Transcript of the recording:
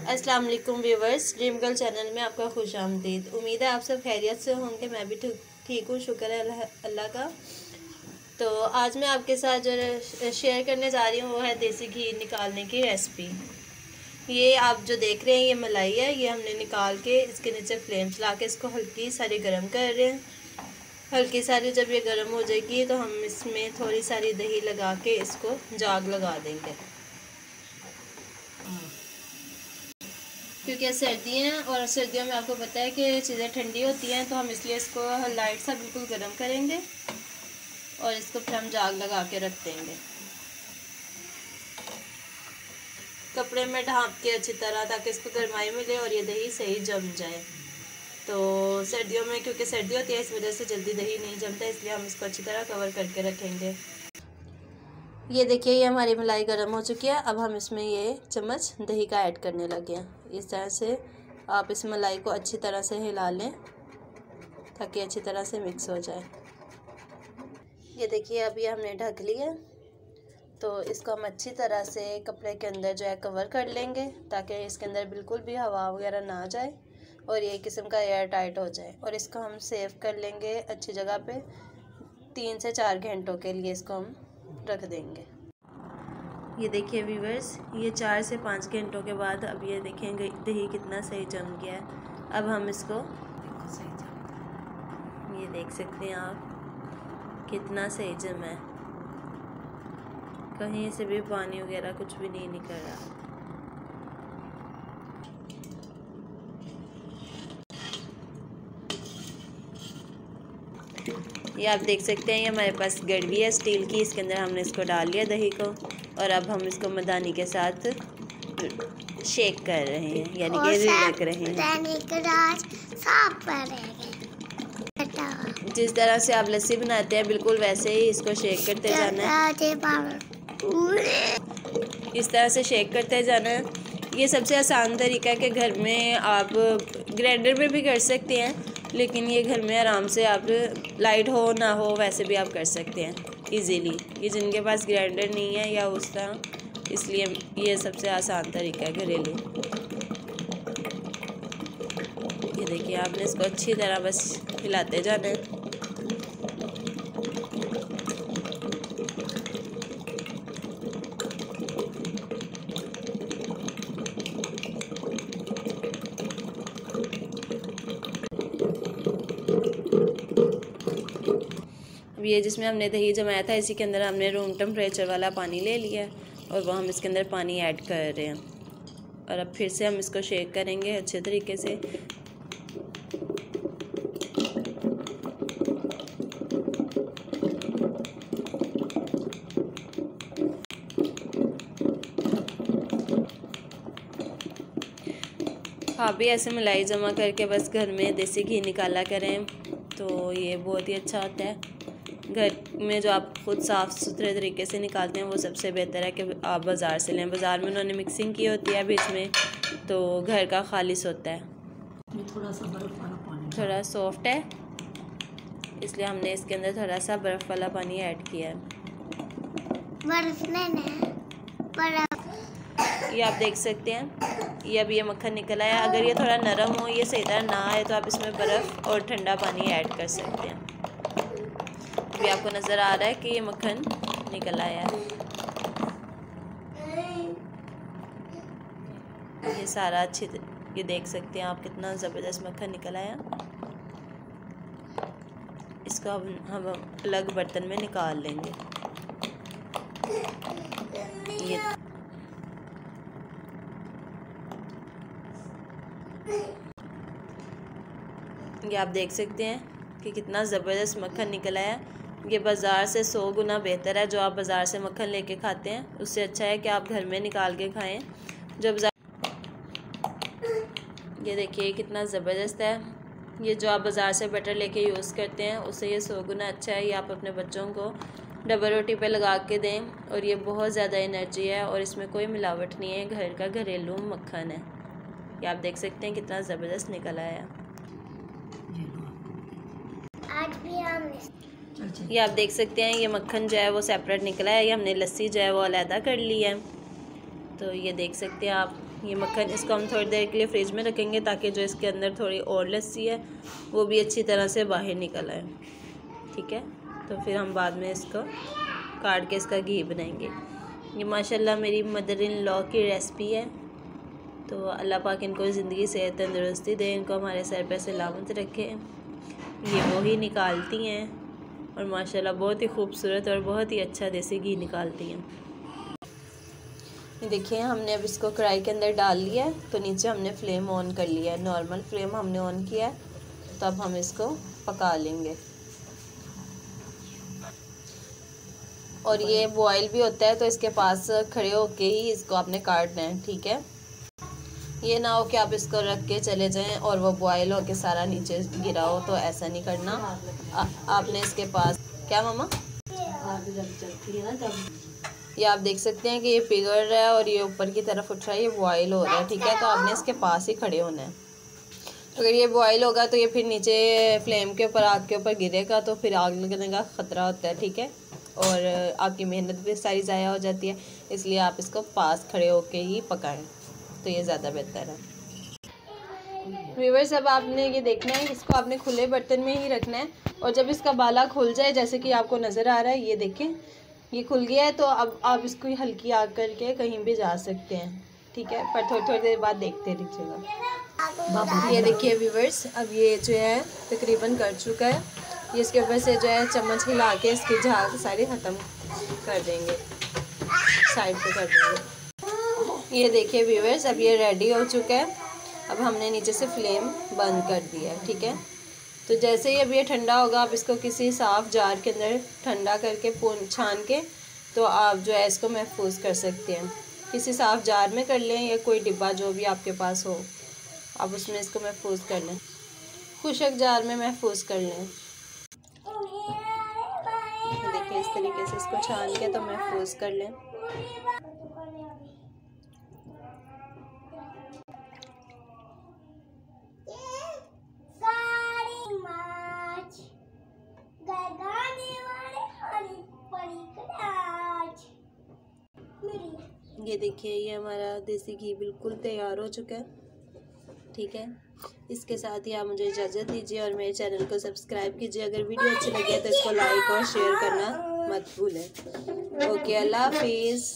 अस्सलाम वालेकुम viewers, dream girl channel में आपका खुश आमदीद। उम्मीद है आप सब खैरियत से होंगे। मैं भी ठीक हूँ, शुक्र है अल्लाह का। तो आज मैं आपके साथ जो शेयर करने जा रही हूँ वो है देसी घी निकालने की रेसिपी। ये आप जो देख रहे हैं ये मलाई है, ये हमने निकाल के इसके नीचे फ्लेम चला के इसको हल्की सारी गर्म कर रहे हैं। हल्की सारी जब ये गर्म हो जाएगी तो हम इसमें थोड़ी सारी दही लगा के इसको जाग लगा देंगे, क्योंकि सर्दी हैं और सर्दियों में आपको पता है कि चीज़ें ठंडी होती हैं, तो हम इसलिए इसको लाइट सा बिल्कुल गर्म करेंगे और इसको फिर हम जाग लगा के रख देंगे कपड़े में ढाँप के अच्छी तरह, ताकि इसको गर्माई मिले और ये दही सही जम जाए। तो सर्दियों में क्योंकि सर्दी होती है इस वजह से जल्दी दही नहीं जमता, इसलिए हम इसको अच्छी तरह कवर करके रखेंगे। ये देखिए ये हमारी मलाई गर्म हो चुकी है। अब हम इसमें ये चम्मच दही का ऐड करने लगे हैं। इस तरह से आप इस मलाई को अच्छी तरह से हिला लें ताकि अच्छी तरह से मिक्स हो जाए। ये देखिए अब ये हमने ढक लिया, तो इसको हम अच्छी तरह से कपड़े के अंदर जो है कवर कर लेंगे ताकि इसके अंदर बिल्कुल भी हवा वगैरह ना जाए और ये किस्म का एयर टाइट हो जाए। और इसको हम सेव कर लेंगे अच्छी जगह पे, 3 से 4 घंटों के लिए इसको हम रख देंगे। ये देखिए व्यूवर्स, ये 4 से 5 घंटों के बाद अब ये देखेंगे दही कितना सही जम गया है। अब हम इसको ये देख सकते हैं आप कितना सही जमा है, कहीं से भी पानी वगैरह कुछ भी नहीं निकल रहा। ये आप देख सकते हैं ये हमारे पास गड़वी है स्टील की, इसके अंदर हमने इसको डाल लिया दही को और अब हम इसको मदानी के साथ शेक कर रहे हैं, यानी कि रिड़क रहे हैं। जिस तरह से आप लस्सी बनाते हैं बिल्कुल वैसे ही इसको शेक करते जाना है, इस तरह से शेक करते जाना है। ये सबसे आसान तरीका है कि घर में आप ग्राइंडर में भी कर सकते हैं, लेकिन ये घर में आराम से आप लाइट हो ना हो वैसे भी आप कर सकते हैं इजीली। ये जिनके पास ग्राइंडर नहीं है या उस तरह, इसलिए ये सबसे आसान तरीका है घरेलू। ये देखिए आपने इसको अच्छी तरह बस हिलाते जाना है। अब ये जिसमें हमने दही जमाया था इसी के अंदर हमने रूम टेम्परेचर वाला पानी ले लिया और वो हम इसके अंदर पानी ऐड कर रहे हैं और अब फिर से हम इसको शेक करेंगे अच्छे तरीके से। आप भी ऐसे मलाई जमा करके बस घर में देसी घी निकाला करें, तो ये बहुत ही अच्छा होता है। घर में जो आप खुद साफ़ सुथरे तरीके से निकालते हैं वो सबसे बेहतर है कि आप बाज़ार से लें। बाज़ार में उन्होंने मिक्सिंग की होती है बीच में, तो घर का खालिस होता है। ये थोड़ा सा बर्फ़ वाला पानी, थोड़ा सॉफ्ट है इसलिए हमने इसके अंदर थोड़ा सा बर्फ़ वाला पानी ऐड किया है। ये आप देख सकते हैं ये अब ये मक्खन निकल आया। अगर ये थोड़ा नरम हो, ये सही तरह ना आए, तो आप इसमें बर्फ़ और ठंडा पानी ऐड कर सकते हैं। अभी आपको नज़र आ रहा है कि ये मक्खन निकल आया है। ये सारा ये देख सकते हैं आप कितना ज़बरदस्त मक्खन निकल आया। इसको हम अलग बर्तन में निकाल लेंगे। ये आप देख सकते हैं कि कितना ज़बरदस्त मक्खन निकल आया। ये बाज़ार से 100 गुना बेहतर है। जो आप बाज़ार से मक्खन लेके खाते हैं उससे अच्छा है कि आप घर में निकाल के खाएं। जो ये देखिए कितना ज़बरदस्त है। ये जो आप बाज़ार से बटर लेके यूज़ करते हैं उससे ये 100 गुना अच्छा है। ये आप अपने बच्चों को डबल रोटी पे लगा के दें और ये बहुत ज़्यादा एनर्जी है और इसमें कोई मिलावट नहीं है, घर का घरेलू मक्खन है। ये आप देख सकते हैं कितना ज़बरदस्त निकल आया। आज भी ये आप देख सकते हैं ये मक्खन जो है वो सेपरेट निकला है। ये हमने लस्सी जो है वो अलहदा कर ली है। तो ये देख सकते हैं आप ये मक्खन, इसको हम थोड़ी देर के लिए फ्रिज में रखेंगे ताकि जो इसके अंदर थोड़ी और लस्सी है वो भी अच्छी तरह से बाहर निकल आए। ठीक है, तो फिर हम बाद में इसको काट के इसका घी बनाएंगे। ये माशाल्लाह मेरी मदर इन लॉ की रेसिपी है, तो अल्लाह पाक इनको ज़िंदगी सेहत तंदुरुस्ती दे, इनको हमारे सर पे सलामत रखे। ये वो ही निकालती हैं और माशाल्लाह बहुत ही खूबसूरत और बहुत ही अच्छा देसी घी निकालती हैं। ये देखिए, हमने अब इसको कढ़ाई के अंदर डाल लिया है, तो नीचे हमने फ्लेम ऑन कर लिया है, नॉर्मल फ्लेम हमने ऑन किया है। तो अब हम इसको पका लेंगे। और ये बॉयल भी होता है, तो इसके पास खड़े होके ही इसको आपने काटना है। ठीक है, ये ना हो कि आप इसको रख के चले जाएं और वो बॉयल होके सारा नीचे गिरा हो, तो ऐसा नहीं करना। आपने इसके पास क्या मामा, जब चलती है ना तब ये आप देख सकते हैं कि ये पिघल रहा है और ये ऊपर की तरफ उठ रहा है, ये बॉयल हो रहा है। ठीक है, तो आपने इसके पास ही खड़े होना है। अगर ये बॉयल होगा तो ये फिर नीचे फ्लेम के ऊपर, आग के ऊपर गिरेगा, तो फिर आग लगने का ख़तरा होता है। ठीक है, और आपकी मेहनत भी सारी ज़ाया हो जाती है, इसलिए आप इसको पास खड़े होके ही पकाएं, तो ये ज़्यादा बेहतर है। व्यूअर्स, अब आपने ये देखना है, इसको आपने खुले बर्तन में ही रखना है, और जब इसका बाला खुल जाए, जैसे कि आपको नज़र आ रहा है, ये देखें ये खुल गया है, तो अब आप इसको हल्की आग करके कहीं भी जा सकते हैं। ठीक है, पर थोड़ी देर बाद देखते रहिएगा। ये देखिए व्यूअर्स, अब ये जो है तकरीबन कर चुका है। ये इसके ऊपर से जो है चम्मच हिला के इसकी झाग सारी ख़त्म कर देंगे, साइड पे कर देंगे। ये देखिए व्यूअर्स, अब ये रेडी हो चुका है। अब हमने नीचे से फ्लेम बंद कर दिया है। ठीक है, तो जैसे ही अब ये ठंडा होगा, आप इसको किसी साफ़ जार के अंदर ठंडा करके छान के, तो आप जो है इसको महफूज कर सकते हैं। किसी साफ़ जार में कर लें या कोई डिब्बा जो भी आपके पास हो, आप उसमें इसको महफूज कर लें, खुशक जार में महफूज कर लें। देखिए इस तरीके से इसको छान के तो महफूज कर लें। ये देखिए, ये हमारा देसी घी बिल्कुल तैयार हो चुका है। ठीक है, इसके साथ ही आप मुझे इजाज़त दीजिए और मेरे चैनल को सब्सक्राइब कीजिए। अगर वीडियो अच्छी लगे तो इसको लाइक और शेयर करना मत भूलें। ओके, अल्लाह हाफिज़।